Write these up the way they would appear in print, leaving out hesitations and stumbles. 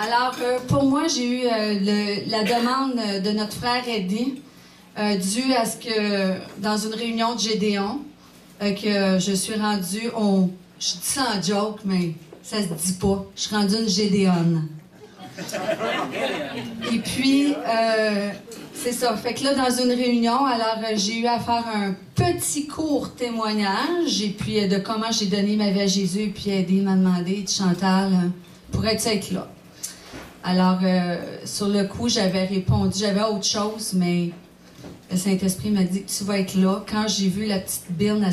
Alors, pour moi, j'ai eu la demande de notre frère Eddie, due à ce que, dans une réunion de Gédéon, que je suis rendue, je dis ça en joke, mais ça se dit pas, je suis rendue une Gédéonne. Et puis, c'est ça. Fait que là, dans une réunion, alors j'ai eu à faire un petit court témoignage, et puis de comment j'ai donné ma vie à Jésus, et puis Eddie m'a demandé, Chantal, pourrais-tu être là? Alors, sur le coup, j'avais répondu, j'avais autre chose, mais le Saint-Esprit m'a dit que tu vas être là. Quand j'ai vu la petite birne à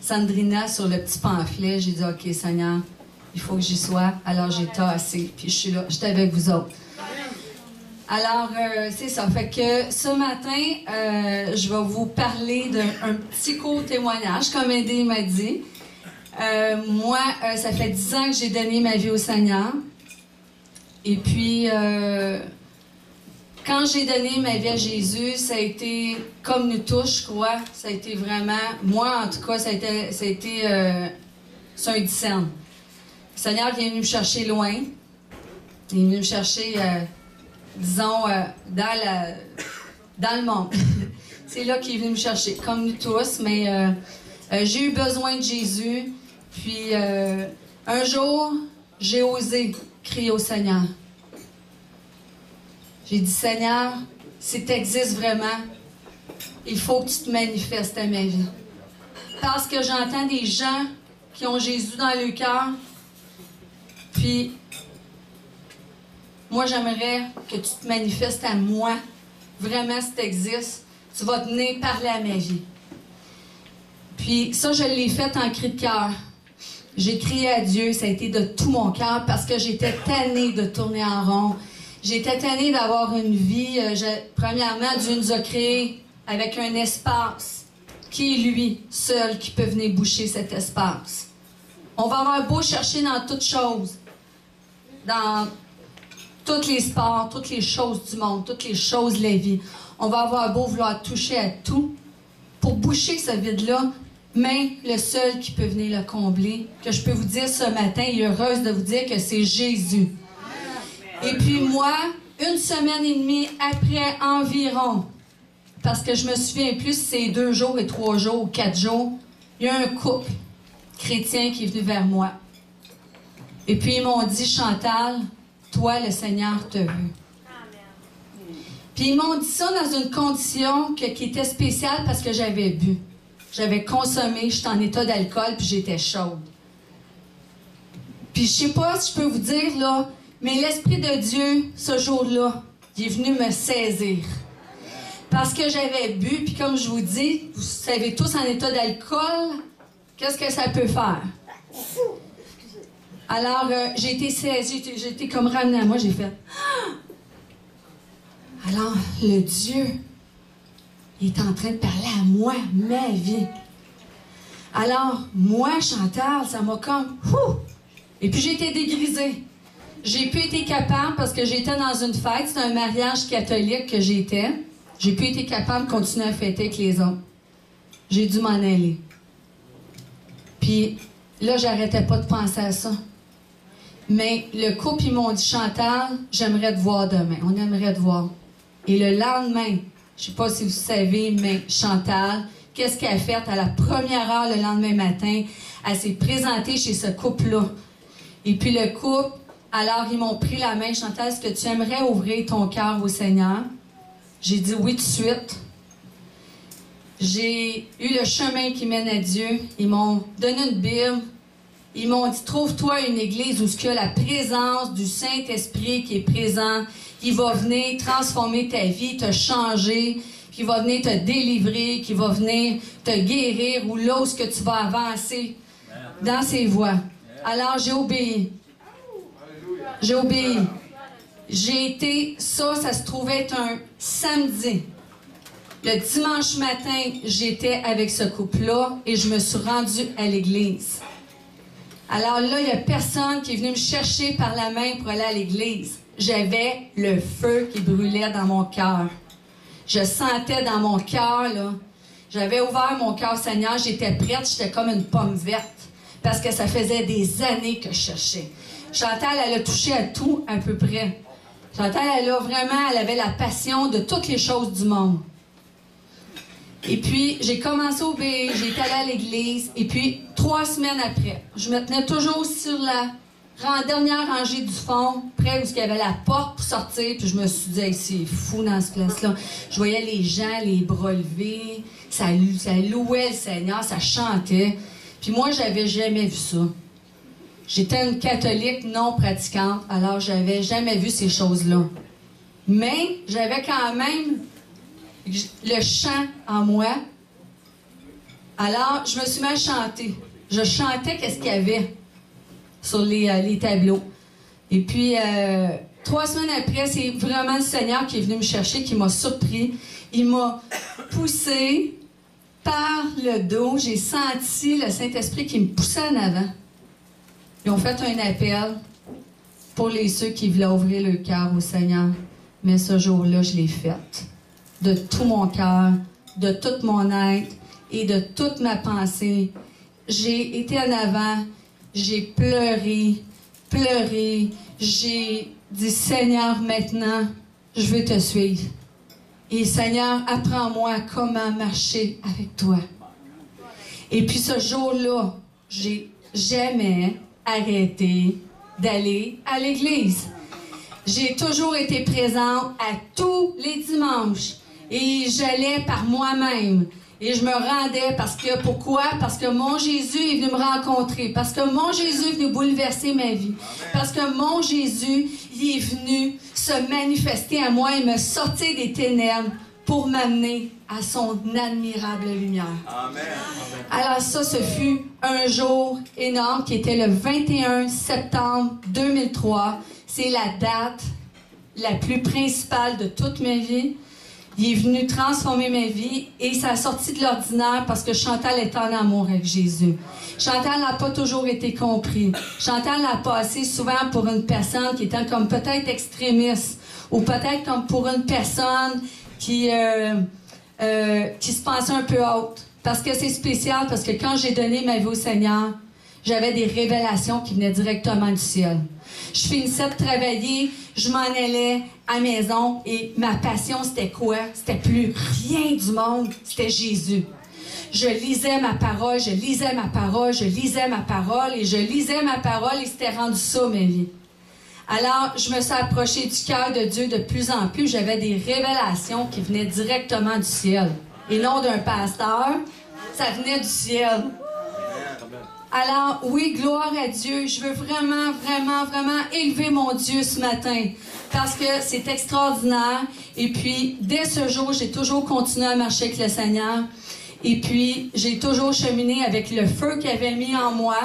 Sandrina sur le petit pamphlet, j'ai dit, OK, Seigneur, il faut que j'y sois. Alors, j'ai tassé, puis je suis là, j'étais avec vous autres. Alors, c'est ça. Fait que ce matin, je vais vous parler d'un petit court témoignage, comme Eddie m'a dit. Moi, ça fait 10 ans que j'ai donné ma vie au Seigneur. Et puis, quand j'ai donné ma vie à Jésus, ça a été, comme nous tous, je crois, ça a été vraiment, moi en tout cas, ça a été c'est un discerne. Le Seigneur est venu me chercher loin. Il est venu me chercher, disons, dans le monde. C'est là qu'il est venu me chercher, comme nous tous, mais j'ai eu besoin de Jésus. Puis, un jour, j'ai osé crier au Seigneur. J'ai dit, Seigneur, si tu existes vraiment, il faut que tu te manifestes à ma vie. Parce que j'entends des gens qui ont Jésus dans le cœur, puis moi, j'aimerais que tu te manifestes à moi. Vraiment, si tu existes, tu vas venir parler à ma vie. Puis ça, je l'ai fait en cri de cœur. J'ai crié à Dieu, ça a été de tout mon cœur parce que j'étais tannée de tourner en rond. J'étais tannée d'avoir une vie. Premièrement, Dieu nous a créés avec un espace qui est lui seul qui peut venir boucher cet espace. On va avoir beau chercher dans toutes choses, dans tous les sports, toutes les choses du monde, toutes les choses de la vie. On va avoir beau vouloir toucher à tout pour boucher ce vide-là. Mais le seul qui peut venir le combler, que je peux vous dire ce matin, et heureuse de vous dire que c'est Jésus. Et puis moi, 1 semaine et demie après environ, parce que je me souviens plus si c'est 2 jours et 3 jours ou 4 jours, il y a un couple chrétien qui est venu vers moi. Et puis ils m'ont dit, Chantal, toi le Seigneur te veut. Puis ils m'ont dit ça dans une condition qui était spéciale parce que j'avais bu. J'avais consommé, j'étais en état d'alcool, puis j'étais chaude. Puis je sais pas si je peux vous dire, là, mais l'Esprit de Dieu, ce jour-là, il est venu me saisir. Parce que j'avais bu, puis comme je vous dis, vous savez tous en état d'alcool, qu'est-ce que ça peut faire? Alors, j'ai été saisie, j'ai été comme ramenée à moi, j'ai fait... Alors, le Dieu... il est en train de parler à moi, ma vie. Alors, moi, Chantal, ça m'a comme... Et puis, j'ai été dégrisée. J'ai pu être capable, parce que j'étais dans une fête, c'était un mariage catholique que j'étais. J'ai pu être capable de continuer à fêter avec les autres. J'ai dû m'en aller. Puis, là, j'arrêtais pas de penser à ça. Mais le couple, ils m'ont dit, Chantal, j'aimerais te voir demain. On aimerait te voir. Et le lendemain... je ne sais pas si vous savez, mais Chantal, qu'est-ce qu'elle a fait à la première heure le lendemain matin? Elle s'est présentée chez ce couple-là. Et puis le couple, alors ils m'ont pris la main. Chantal, est-ce que tu aimerais ouvrir ton cœur au Seigneur? J'ai dit oui tout de suite. J'ai eu le chemin qui mène à Dieu. Ils m'ont donné une Bible. Ils m'ont dit, trouve-toi une église où il y a la présence du Saint-Esprit qui est présent, qui va venir transformer ta vie, te changer, qui va venir te délivrer, qui va venir te guérir, ou là où ce que tu vas avancer dans ses voies. Alors, j'ai obéi. J'ai obéi. J'ai été, ça se trouvait être un samedi. Le dimanche matin, j'étais avec ce couple-là et je me suis rendue à l'église. Alors là, il n'y a personne qui est venu me chercher par la main pour aller à l'église. J'avais le feu qui brûlait dans mon cœur. Je sentais dans mon cœur, là, j'avais ouvert mon cœur, Seigneur, j'étais prête, j'étais comme une pomme verte. Parce que ça faisait des années que je cherchais. Chantal, elle a touché à tout à peu près. Chantal, elle avait la passion de toutes les choses du monde. Et puis, j'ai commencé à obéir, j'ai été allée à l'église, et puis, 3 semaines après, je me tenais toujours sur la dernière rangée du fond, près où il y avait la porte pour sortir, puis je me suis dit, hey, c'est fou dans ce place-là. Je voyais les gens, les bras levés, ça louait le Seigneur, ça chantait. Puis moi, j'avais jamais vu ça. J'étais une catholique non pratiquante, alors j'avais jamais vu ces choses-là. Mais j'avais quand même le chant en moi. Alors, je me suis mis à chanter. Je chantais qu'est-ce qu'il y avait sur les tableaux. Et puis, 3 semaines après, c'est vraiment le Seigneur qui est venu me chercher, qui m'a surpris. Il m'a poussé par le dos. J'ai senti le Saint-Esprit qui me poussait en avant. Ils ont fait un appel pour ceux qui voulaient ouvrir le cœur au Seigneur. Mais ce jour-là, je l'ai fait. De tout mon cœur, de tout mon être et de toute ma pensée. J'ai été en avant, j'ai pleuré. J'ai dit, Seigneur, maintenant, je veux te suivre. Et Seigneur, apprends-moi comment marcher avec toi. Et puis ce jour-là, j'ai jamais arrêté d'aller à l'église. J'ai toujours été présente à tous les dimanches. Et j'allais par moi-même. Et je me rendais parce que, pourquoi? Parce que mon Jésus est venu me rencontrer. Parce que mon Jésus est venu bouleverser ma vie. Parce que mon Jésus, il est venu se manifester à moi et me sortir des ténèbres pour m'amener à son admirable lumière. Amen. Alors ça, ce fut un jour énorme qui était le 21 septembre 2003. C'est la date la plus principale de toute ma vie. Il est venu transformer ma vie et ça a sorti de l'ordinaire parce que Chantal était en amour avec Jésus. Chantal n'a pas toujours été compris. Chantal l'a passé souvent pour une personne qui était comme peut-être extrémiste ou peut-être comme pour une personne qui se pensait un peu haute. Parce que c'est spécial, parce que quand j'ai donné ma vie au Seigneur, j'avais des révélations qui venaient directement du ciel. Je finissais de travailler, je m'en allais à la maison et ma passion, c'était quoi? C'était plus rien du monde, c'était Jésus. Je lisais ma parole et je lisais ma parole et c'était rendu ça, ma vie. Alors, je me suis approchée du cœur de Dieu de plus en plus. J'avais des révélations qui venaient directement du ciel. Et non d'un pasteur, ça venait du ciel. Alors, oui, gloire à Dieu. Je veux vraiment élever mon Dieu ce matin parce que c'est extraordinaire. Et puis, dès ce jour, j'ai toujours continué à marcher avec le Seigneur. Et puis, j'ai toujours cheminé avec le feu qu'il avait mis en moi.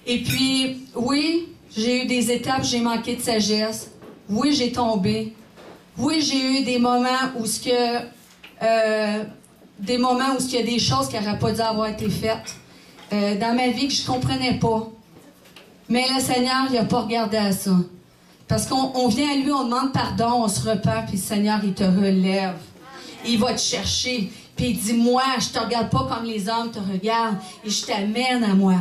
Et puis, oui, j'ai eu des étapes, j'ai manqué de sagesse. Oui, j'ai tombé. Oui, j'ai eu des moments où il y a des choses qui n'auraient pas dû avoir été faites. Dans ma vie que je ne comprenais pas. Mais le Seigneur, il n'a pas regardé à ça. Parce qu'on vient à lui, on demande pardon, on se repent, puis le Seigneur, il te relève. Il va te chercher. Puis il dit, moi, je te regarde pas comme les hommes te regardent, et je t'amène à moi.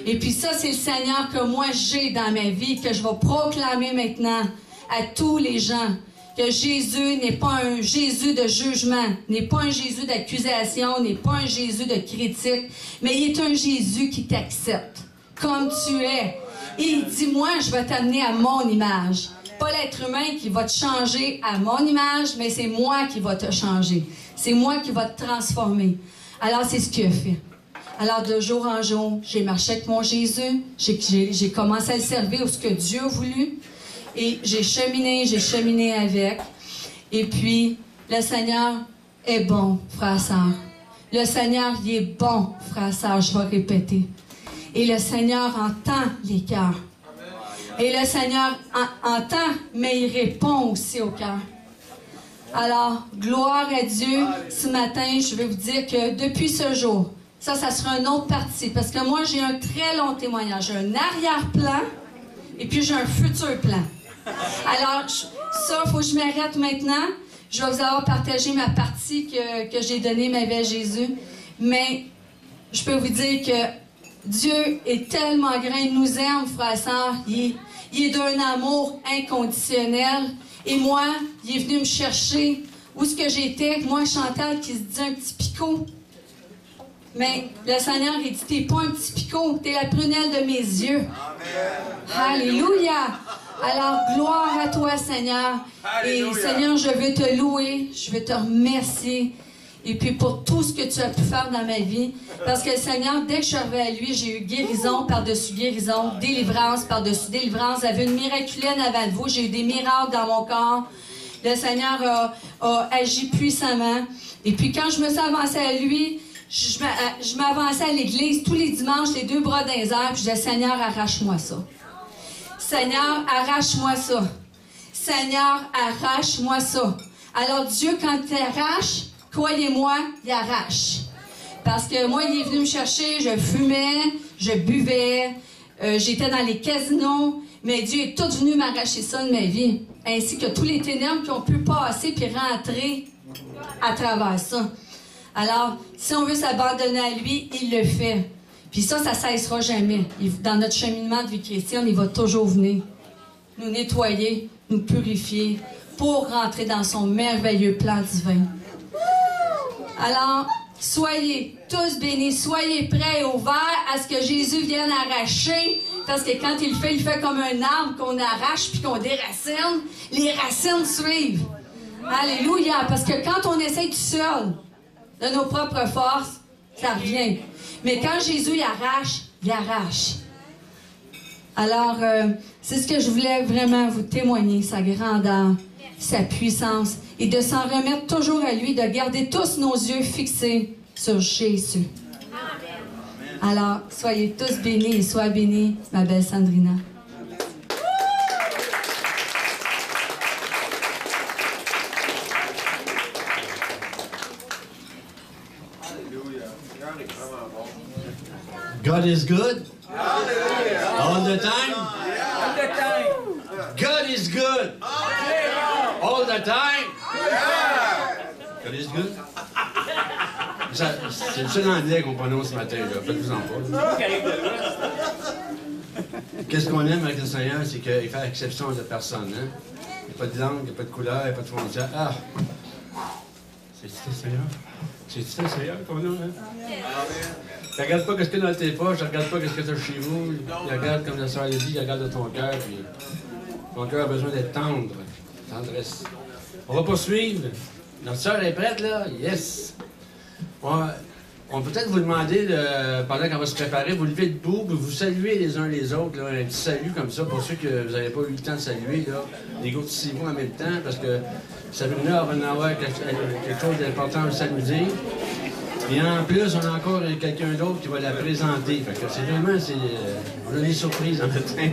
Et puis ça, c'est le Seigneur que moi j'ai dans ma vie, que je vais proclamer maintenant à tous les gens. Que Jésus n'est pas un Jésus de jugement, n'est pas un Jésus d'accusation, n'est pas un Jésus de critique, mais il est un Jésus qui t'accepte comme tu es. Et il dit, moi, je vais t'amener à mon image. Pas l'être humain qui va te changer à mon image, mais c'est moi qui va te changer. C'est moi qui va te transformer. Alors, c'est ce qu'il a fait. Alors, de jour en jour, j'ai marché avec mon Jésus, j'ai commencé à le servir où ce que Dieu a voulu. Et j'ai cheminé avec. Et puis, le Seigneur est bon, frère et sœur. Le Seigneur, il est bon, frère et sœur, je vais répéter. Et le Seigneur entend les cœurs. Et le Seigneur entend, mais il répond aussi au cœur. Alors, gloire à Dieu. Ce matin, je vais vous dire que depuis ce jour, ça sera une autre partie. Parce que moi, j'ai un très long témoignage. J'ai un arrière-plan et puis j'ai un futur plan. Alors, ça, il faut que je m'arrête maintenant. Je vais vous avoir partagé ma partie que j'ai donnée ma vie à Jésus. Mais je peux vous dire que Dieu est tellement grand, il nous aime, frères et sœurs. Il est d'un amour inconditionnel. Et moi, il est venu me chercher où est-ce que j'étais. Moi, Chantal, qui se dit un petit picot. Mais le Seigneur, il dit, t'es pas un petit picot, t'es la prunelle de mes yeux. Amen. Alléluia. Alors, gloire à toi, Seigneur. Alléluia. Et Seigneur, je veux te louer, je veux te remercier. Et puis pour tout ce que tu as pu faire dans ma vie. Parce que le Seigneur, dès que je suis arrivée à lui, j'ai eu guérison par-dessus guérison, délivrance par-dessus délivrance. J'avais une miraculène avant de vous. J'ai eu des miracles dans mon corps. Le Seigneur a agi puissamment. Et puis quand je me suis avancée à lui, je m'avançais à l'église tous les dimanches, les deux bras dans les airs, puis je disais, Seigneur, arrache-moi ça. Seigneur, arrache-moi ça. Seigneur, arrache-moi ça. Alors Dieu, quand il arrache, croyez-moi, il arrache. Parce que moi, il est venu me chercher, je fumais, je buvais, j'étais dans les casinos, mais Dieu est tout venu m'arracher ça de ma vie, ainsi que tous les ténèbres qui ont pu passer puis rentrer à travers ça. Alors, si on veut s'abandonner à lui, il le fait. Puis ça cessera jamais. Dans notre cheminement de vie chrétienne, il va toujours venir nous nettoyer, nous purifier, pour rentrer dans son merveilleux plan divin. Alors, soyez tous bénis, soyez prêts et ouverts à ce que Jésus vienne arracher, parce que quand il fait comme un arbre qu'on arrache puis qu'on déracine, les racines suivent. Alléluia, parce que quand on essaye tout seul, de nos propres forces, ça revient. Mais quand Jésus il arrache. Alors, c'est ce que je voulais vraiment vous témoigner, sa grandeur, sa puissance, et de s'en remettre toujours à lui, de garder tous nos yeux fixés sur Jésus. Alors, soyez tous bénis et sois bénie, ma belle Sandrina. God is good. Hallelujah. All the time. All the time. God is good. All the time. God is good. C'est le seul anglais qu'on prononce ce matin, là. Faites-vous-en pas. Qu'est-ce qu'on aime avec le Seigneur, c'est qu'il fait exception de personne. Hein? Il n'y a pas de langue, il n'y a pas de couleur, il n'y a pas de frontière. Ah! C'est-tu le Seigneur? C'est-tu le Seigneur qu'on a, hein? Tu regardes pas ce qu'il y a dans tes poches, tu regardes pas ce que tu as chez vous. Tu regardes, comme la soeur l'a dit, tu regardes de ton cœur, puis ton cœur a besoin d'être tendre. Tendresse. On va poursuivre. Notre soeur est prête, là? Yes! On peut peut-être vous demander, pendant qu'on va se préparer, vous levez debout, vous saluez les uns les autres, là, un petit salut comme ça, pour ceux que vous n'avez pas eu le temps de saluer, là, négociez-vous en même temps, parce que Sabrina va en avoir quelque chose d'important à s'amuser. Et en plus, on a encore quelqu'un d'autre qui va la présenter. Fait que c'est vraiment, on a des surprises en matin.